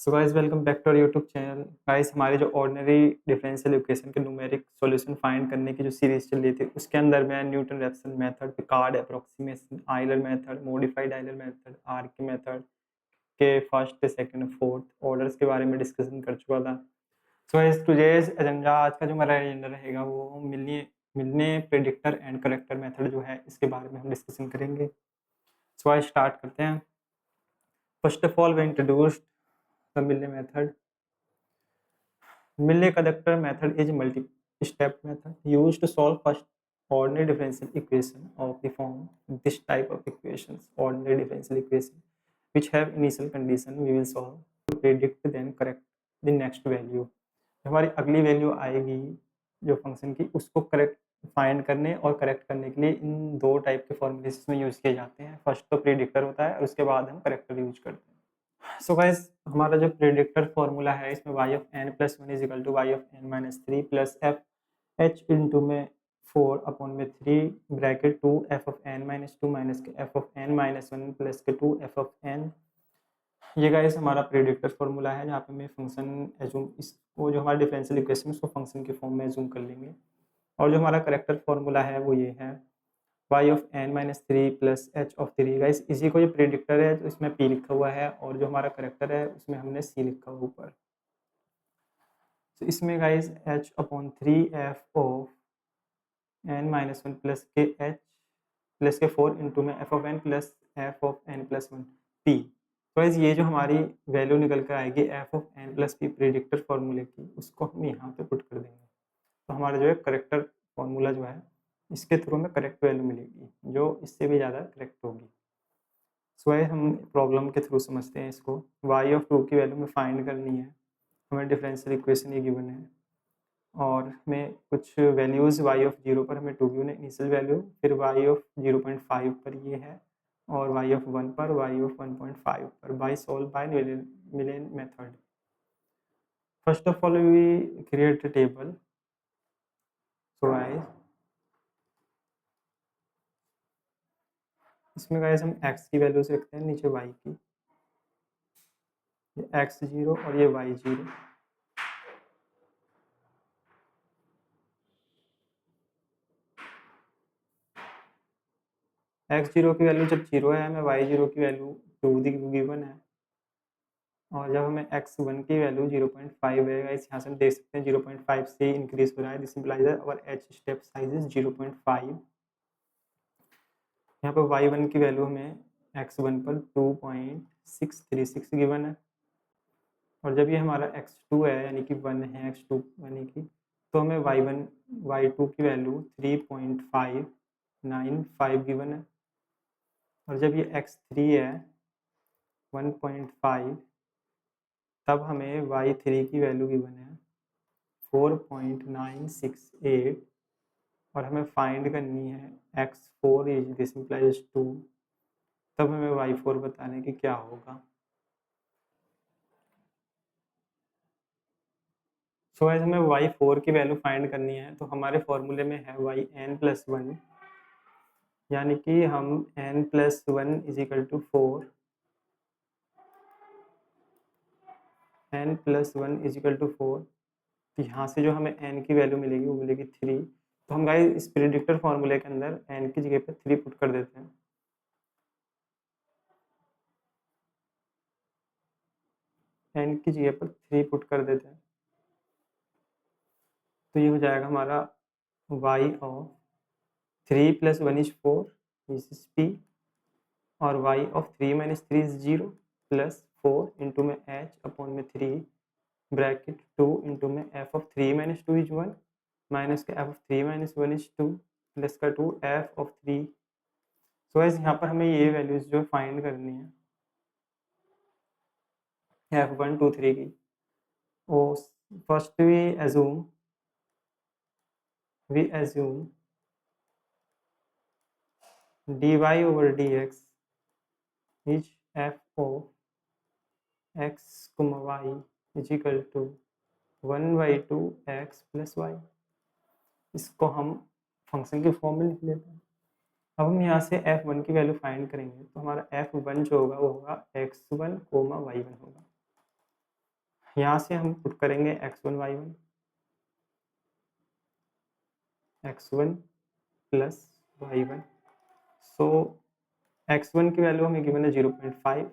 So guys welcome back to our YouTube channel. Guys हमारी जो ordinary differential equation के numeric solution find करने की जो सीरीज चल रही थी उसके अंदर में Newton Raphson method, Picard approximation, Euler method, modified Euler method, Archie method के फर्स्ट सेकंड फोर्थ ऑर्डर्स के बारे में डिस्कशन कर चुका था। सो गाइस टुडेज एजेंडा, आज का जो हमारा एजेंडा रहेगा वो मिलने मिलने प्रेडिक्टर एंड करेक्टर मेथड जो है इसके बारे में हम डिस्कशन करेंगे। सो आज स्टार्ट करते हैं। First of all we introduced the Milne method. Milne-Conductor method is a multi-step method used to solve first ordinary differential equation of the form. This type of equations, ordinary differential equation, which have initial condition, we will solve to predict then correct the next value. हमारी अगली value आएगी जो function की, उसको correct find करने और correct करने के लिए इन दो टाइप के फॉर्मूलेस में यूज किए जाते हैं। फर्स्ट तो प्रेडिक्टर होता है और उसके बाद हम करेक्टर यूज करते हैं। सो गाइस हमारा जो प्रेडिक्टर फॉर्मूला है इसमें y of n plus one is equal to y of n minus three plus F H into में 4 अपॉन में 3 bracket 2 F of n minus two minus के F of n minus one plus के 2 F of n। ये guys हमारा predictor formula है जहाँ पे मैं फंक्शन एज्यूम इसको जो हमारा डिफरेंशियल इक्वेशन उसको फंक्शन के फॉर्म में एज्यूम कर लेंगे। और जो हमारा करेक्टर फॉर्मूला है वो ये है y of n minus three plus H of three. Guys इसी को ये प्रेडिक्टर है तो इसमें p लिखा हुआ है और जो हमारा करेक्टर है उसमें हमने c लिखा हुआ ऊपर। तो इसमें guys h upon three F of n minus one plus के h प्लस के 4 इंटू में F of n plus F of n plus one p। तो गाइस ये जो हमारी वैल्यू निकल कर आएगी F of n plus p predictor फॉर्मूले की, उसको हम यहाँ पे पुट कर देंगे। तो हमारा जो है करेक्टर फॉर्मूला जो है इसके थ्रू हमें करेक्ट वैल्यू मिलेगी जो इससे भी ज़्यादा करेक्ट होगी। सो हम प्रॉब्लम के थ्रू समझते हैं इसको। y ऑफ 2 की वैल्यू में फाइंड करनी है, हमें डिफरेंशियल इक्वेशन ये गिवन है और हमें कुछ वैल्यूज़ y ऑफ 0 पर हमें 2 गिवन है इनिशियल वैल्यू, फिर y ऑफ 0.5 पर ये है और y ऑफ 1 पर, y ऑफ 1.5 पर by solve by Milne method. First of all we create a table. So guys इसमें गाइस हम x की वैल्यूज रखते हैं, नीचे y की, ये x 0 और ये y 0। x 0 की वैल्यू जब 0 है हमें y 0 की वैल्यू 2 गिवन है और जब हमें x 1 की वैल्यू 0.5 है, गाइस यहाँ से हम देख सकते हैं 0.5 से इंक्रीज हो रहा है, this implies that our h step size is 0.5। यहाँ पर y1 की वैल्यू हमें x1 पर 2.636 गिवन है और जब ये हमारा x2 है यानी कि 1 है, x2 यानी कि, तो हमें y2 की वैल्यू 3.595 गिवन है और जब ये x3 है 1.5 तब हमें y3 की वैल्यू गिवन है 4.968 और हमें फाइंड करनी है x4 इज दिस इंप्लाइज 2, तब हमें y4 बताने की क्या होगा। सो गाइस हमें y4 की वैल्यू फाइंड करनी है तो हमारे फॉर्मूले में है yn प्लस वन, यानी कि हम n plus one is equal to 4, n plus one is equal to 4। तो यहाँ से जो हमें n की वैल्यू मिलेगी वो मिलेगी 3। तो हम गाइस इस प्रेडिक्टर फॉर्मूले के अंदर n की जगह पे 3 पुट कर देते हैं। n की जगह पर 3 पुट कर देते हैं तो ये हो जाएगा हमारा y of 3 plus one is 4 this is p और y of 3 minus three is 0 plus 4 into में h अपॉन में 3 ब्रैकेट 2 इंटू में f of 3 minus two is 1 minus का f of 3 minus one is 2 plus का 2 f of 3। So guys यहाँ पर हमें ये वैल्यूज जो फाइंड करनी है f1 2 3 की। Oh first we assume dy over dx is f of x, y is equal to 1/2 x plus y। इसको हम फंक्शन के फॉर्म में लिख लेते हैं। अब हम यहाँ से f1 की वैल्यू फाइंड करेंगे तो हमारा f1 जो होगा वो होगा x1, y1 होगा। यहाँ से हम पुट करेंगे x1 x1 प्लस y1। सो x1 की वैल्यू हमें गिवन है 0.5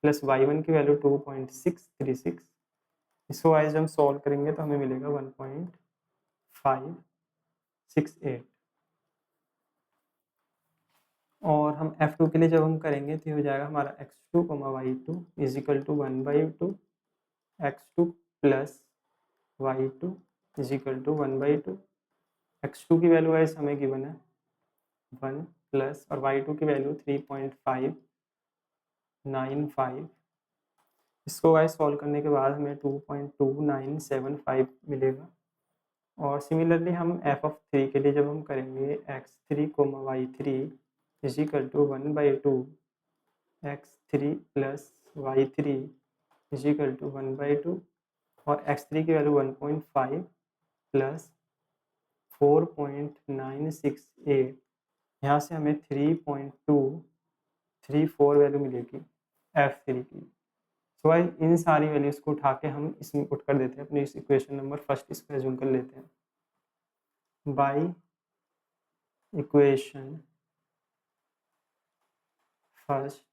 प्लस y1 की वैल्यू 2.636। इसको वाइज हम सॉल्व करेंगे तो हमें मिलेगा 1.568। और हम f2 के लिए जब हम करेंगे तो हो जाएगा हमारा x2, y2 is equal to 1/2 x2 plus y2 is equal to 1/2। x2 की वैल्यू वाइज हमें गिवन है 1 प्लस और y2 की वैल्यू 3.595। इसको वाइज सॉल्व करने के बाद हमें 2.2975 मिलेगा। और सिमिलरली हम f(3) के लिए जब हम करेंगे x3, y3 is equal to 1/2 x3 plus y3 is equal to 1/2 और x3 की वैल्यू 1.5 प्लस 4.968। यहाँ से हमें 3.234 वैल्यू मिलेगी f3 की। सो भाई इन सारी वैल्यूज को उठा के हम इसमें पुट कर देते हैं अपनी इस इक्वेशन नंबर फर्स्ट, इसको एज्यूम कर लेते हैं। By equation first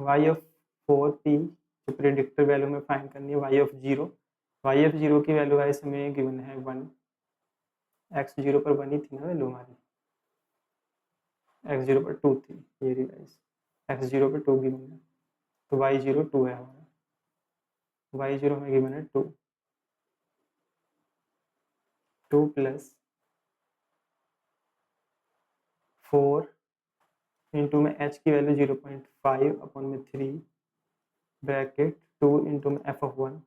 y of 4p जो प्रेडिक्टर वैल्यू में फाइंड करनी है y ऑफ 0 की वैल्यू गाइस हमें गिवन है 1। x0 पर 1 ही थी ना वैल्यू हमारी, x0 पर 2 थी, ये रही गाइस x0 पर 2 गिवन है तो y0 2 है हमारा, y0 हमें गिवन है 2 प्लस 4 इंटू में h की वैल्यू 0.5 अपॉन में 3 ब्रैकेट 2 इंटू में f(1)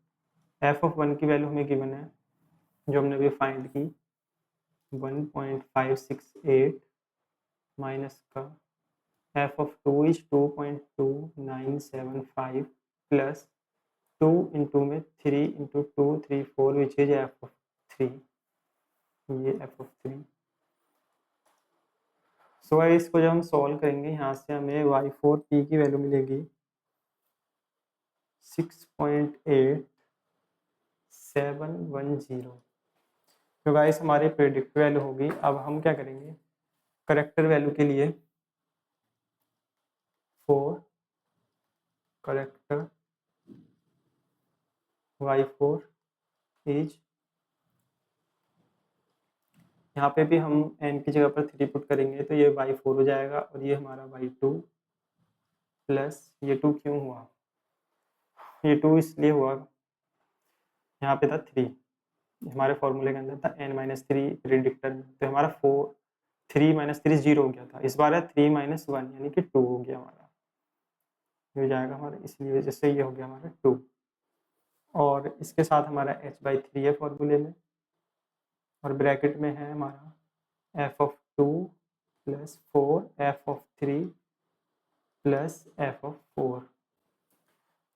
की वैल्यू हमें गिवन है जो हमने अभी फाइंड की 1.568 माइनस का f(2) इज 2.2975 प्लस 2 इंटू में 3 इंटू 2 3 4 विच इज f(3), ये f(3). सो इसको जब हम सॉल्व करेंगे यहाँ से हमें y4p की वैल्यू मिलेगी 6.8710। तो गाइस हमारी प्रेडिक्ट वैल्यू होगी। अब हम क्या करेंगे करेक्टर वैल्यू के लिए, फॉर करेक्टर y4 इज, यहाँ पे भी हम n की जगह पर 3 पुट करेंगे तो ये y4 हो जाएगा और ये हमारा y2 प्लस ये 2 क्यों हुआ, ये 2 इसलिए हुआ यहाँ पे था 3 हमारे फॉर्मूले के अंदर था n-3 प्रेडिक्टर में, तो हमारा 3 - 3 0 हो गया था, इस बार है 3 - 1 यानी कि 2 हो गया हमारा, ये हो जाएगा हमारा, इसलिए वजह से ये हो गया हमारा 2। और इसके साथ हमारा h/3 है फॉर्मूले में और ब्रैकेट में है हमारा f(2) plus 4 f(3) plus f(4).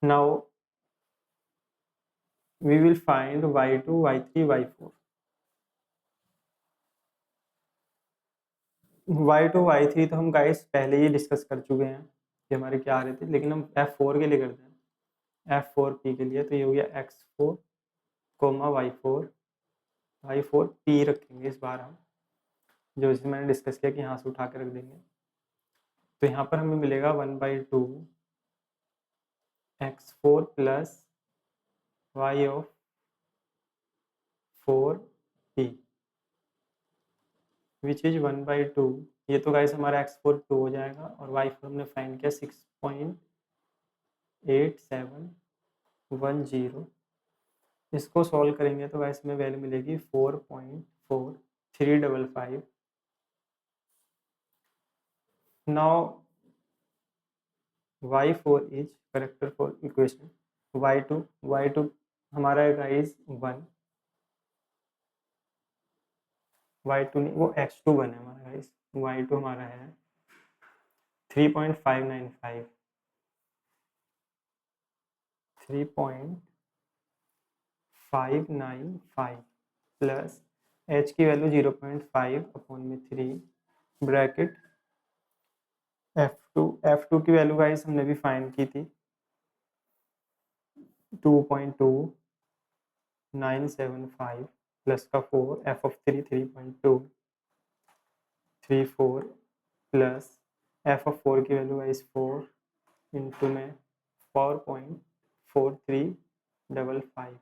Now we will find y2 y3 y4। y2 y3 तो हम गाइस पहले ही डिस्कस कर चुके हैं कि हमारे क्या आ रहे थे, लेकिन हम f4 के लिए करते हैं, f4p के लिए। तो ये हो गया x4, y4p रखेंगे इस बार हम, जो इसमें मैंने डिस्कस किया कि यहाँ से उठा के रख देंगे। तो यहाँ पर हमें मिलेगा 1/2 x4 plus y of 4p which is 1/2। ये तो गाइस हमारा x4 2 हो जाएगा और y4 हमने फाइंड किया 6.8710। इसको सॉल्व करेंगे तो गाइस में वैल्यू मिलेगी 4.4355। Now y4 is character for equation y2 हमारा है गाइस 1, y2 नहीं वो x2 1 है हमारा गाइस, y2 हमारा है 3.595 प्लस h की वैल्यू 0.5 अपॉन में 3 ब्रैकेट f2 की वैल्यू गाइस हमने भी फाइंड की थी 2.2975 प्लस का 4 F of 3.234 plus F of 4 की वैल्यू है 4 इंटू में 4.4355।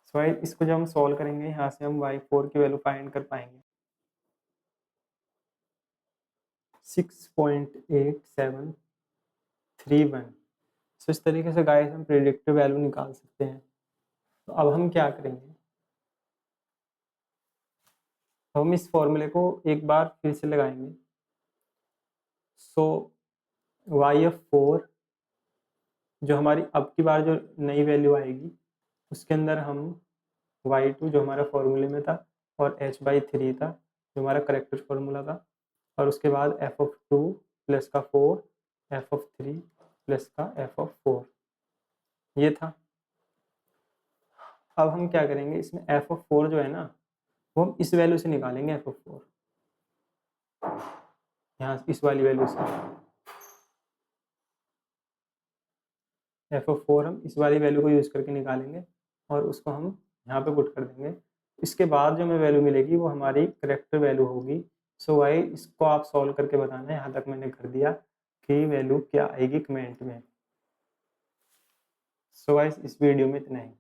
सो इसको जब हम सॉल्व करेंगे यहाँ से हम y4 की वैल्यू फाइंड कर पाएंगे 6.8731। सो इस तरीके से गाइस हम प्रेडिक्टिव वैल्यू निकाल सकते हैं। तो अब हम क्या करेंगे, हम इस फॉर्मूले को एक बार फिर से लगाएंगे। सो y4 जो हमारी अब की बार जो नई वैल्यू आएगी उसके अंदर हम y2 जो हमारा फॉर्मूले में था और h/3 था जो हमारा करेक्ट फॉर्मूला था, और उसके बाद f ऑफ 2 प्लस का 4 f ऑफ 3 प्लस का f ऑफ 4 ये था। अब हम क्या करेंगे, इसमें f ऑफ 4 जो है ना वो हम इस वैल्यू से निकालेंगे, f ऑफ 4 यहाँ इस वाली वैल्यू से एफ ऑफ 4 हम इस वाली वैल्यू को यूज़ करके निकालेंगे और उसको हम यहाँ पे पुट कर देंगे। इसके बाद जो हमें वैल्यू मिलेगी वो हमारी करेक्ट वैल्यू होगी। सो भाई इसको आप सॉल्व करके बताना, यहाँ तक मैंने कर दिया कि वैल्यू क्या आएगी कमेंट में। सो गाइस इस वीडियो में इतना ही।